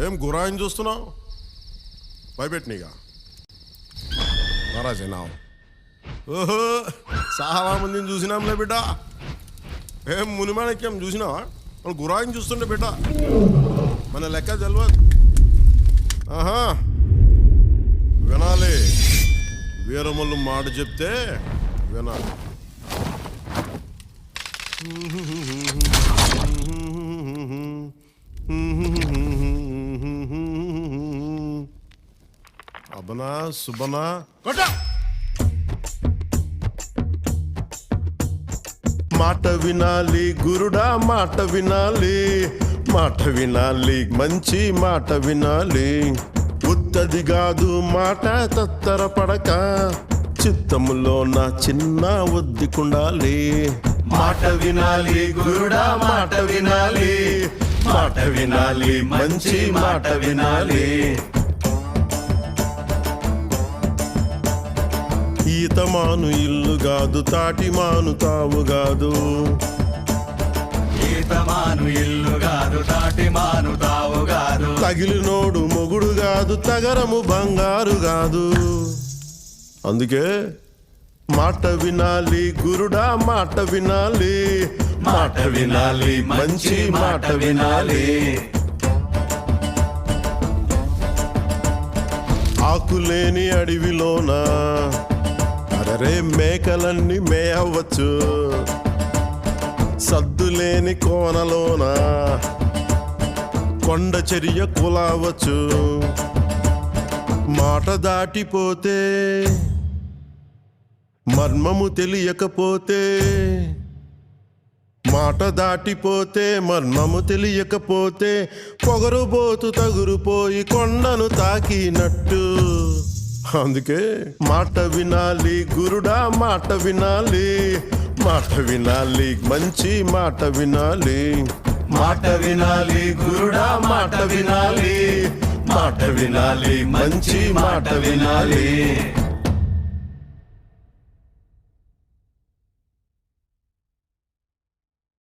ఏం గురాయిని చూస్తున్నావు? భయపెట్టినీగా మహారాజేనావు. ఓహో, చాలా మందిని చూసినాంలే బిడ్డ. ఏం మునిమాణిక్యం చూసినావా? మనం గురాయిని చూస్తుండే బిడ్డ, మన లెక్క తెలియదు. ఆహా, వినాలి. వీరమల్లు మాట చెప్తే వినాలి. అబనా సుబనా కొట్ట. మాట వినాలి గురుడా, మాట వినాలి, మాట వినాలి, మంచి మాట వినాలి. ఉత్తది కాదు మాట తత్తర పడక, చిత్తములో నా చిన్న ఒద్దికుండాలి. మాట వినాలి గురుడా, మాట వినాలి, మాట వినాలి, మంచి మాట వినాలి. ఈతమాను ఇల్లు కాదు, తాటి మాను తావు కాదు. ఈతమాను ఇల్లు కాదు, తాటి మాను తావు కాదు. తగిలినోడు మొగుడు కాదు, తగరము బంగారు కాదు. అందుకే మాట వినాలి గురుడా, మాట వినాలి, మాట వినాలి, మంచి మాట వినాలి. ఆకులేని అడవిలోన అరే మేకలన్నీ మేయవచ్చు, సద్దులేని కోనలోన కొండ చర్య కులావచ్చు. మాట దాటిపోతే, మర్మము తెలియకపోతే, మాట దాటిపోతే మర్మము తెలియకపోతే, పొగరుబోతు తగురుపోయి కొండను తాకినట్టు. అందుకే మాట వినాలి గురుడా, మాట వినాలి, మాట వినాలి, మంచి మాట వినాలి. మాట వినాలి గురుడా, మాట వినాలి, మాట వినాలి, మంచి మాట వినాలి.